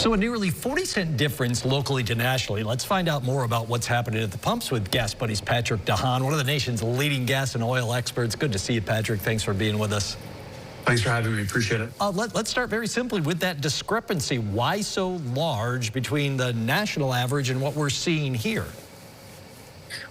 So a nearly 40-cent difference locally to nationally. Let's find out more about what's happening at the pumps with Gas Buddy's Patrick De Haan, one of the nation's leading gas and oil experts. Good to see you, Patrick. Thanks for being with us. Thanks for having me. Appreciate it. Let's start very simply with that discrepancy. Why so large between the national average and what we're seeing here?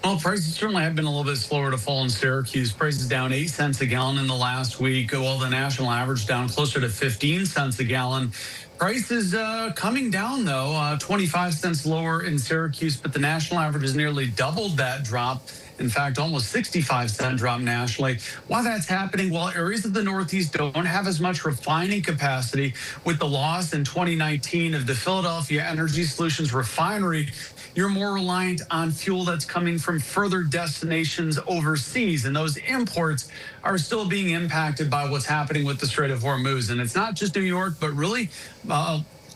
Well, prices certainly have been a little bit slower to fall in Syracuse. Prices down 8 cents a gallon in the last week, while the national average down closer to 15 cents a gallon. Prices coming down, though, 25 cents lower in Syracuse, but the national average has nearly doubled that drop. In fact, almost 65-cent drop nationally. Why that's happening? Well, areas of the Northeast don't have as much refining capacity. With the loss in 2019 of the Philadelphia Energy Solutions refinery, you're more reliant on fuel that's coming from further destinations overseas. And those imports are still being impacted by what's happening with the Strait of Hormuz. And it's not just New York, but really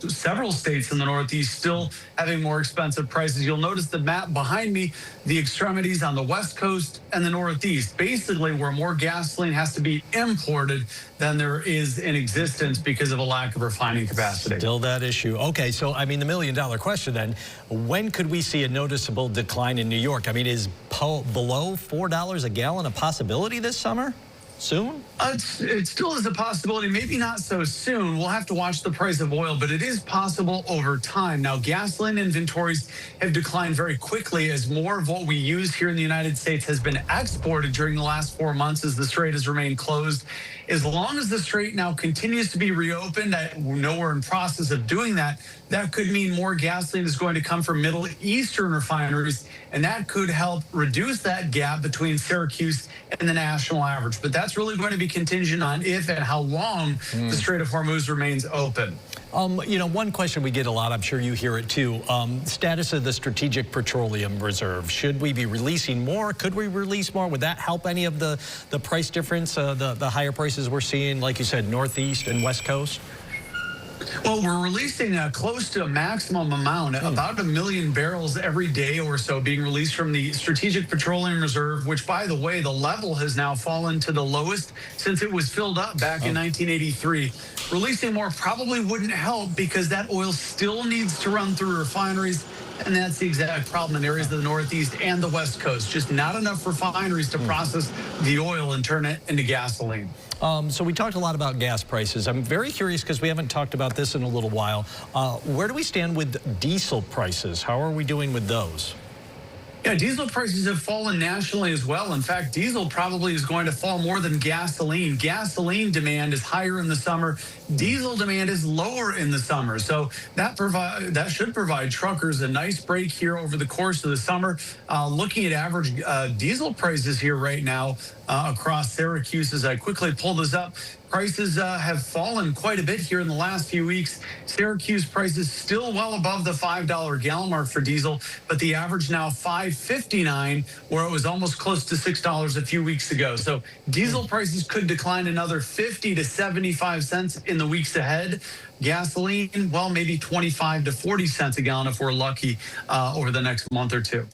several states in the Northeast still having more expensive prices. You'll notice the map behind me, the extremities on the West Coast and the Northeast, basically where more gasoline has to be imported than there is in existence because of a lack of refining capacity. Still that issue. Okay, so I mean, the million-dollar question then, when could we see a noticeable decline in New York? I mean, is below $4 a gallon a possibility this summer? Soon? It still is a possibility, maybe not so soon. We'll have to watch the price of oil, but it is possible over time. Now, gasoline inventories have declined very quickly as more of what we use here in the United States has been exported during the last 4 months as the strait has remained closed. As long as the strait now continues to be reopened, I know we're in process of doing that, that could mean more gasoline is going to come from Middle Eastern refineries, and that could help reduce that gap between Syracuse and the national average. But that's really going to be contingent on if and how long the Strait of Hormuz remains open. You know, one question we get a lot, I'm sure you hear it too, status of the Strategic Petroleum Reserve. Should we be releasing more? Could we release more? Would that help any of the price difference, the higher prices we're seeing, like you said, Northeast and West Coast? Well, we're releasing close to a maximum amount, about 1 million barrels every day or so being released from the Strategic Petroleum Reserve, which, by the way, the level has now fallen to the lowest since it was filled up back in 1983. Releasing more probably wouldn't help because that oil still needs to run through refineries. And that's the exact problem in areas of the Northeast and the West Coast. Just not enough refineries to process the oil and turn it into gasoline. So we talked a lot about gas prices. I'm very curious because we haven't talked about this in a little while. Where do we stand with diesel prices? How are we doing with those? Yeah, diesel prices have fallen nationally as well. In fact, diesel probably is going to fall more than gasoline. Gasoline demand is higher in the summer. Diesel demand is lower in the summer. So that should provide truckers a nice break here over the course of the summer. Looking at average diesel prices here right now across Syracuse, as I quickly pull this up, prices have fallen quite a bit here in the last few weeks. Syracuse prices still well above the $5 gallon mark for diesel, but the average now $5.59, where it was almost close to $6 a few weeks ago. So diesel prices could decline another 50 to 75 cents in the weeks ahead. Gasoline, well, maybe 25 to 40 cents a gallon if we're lucky over the next month or two.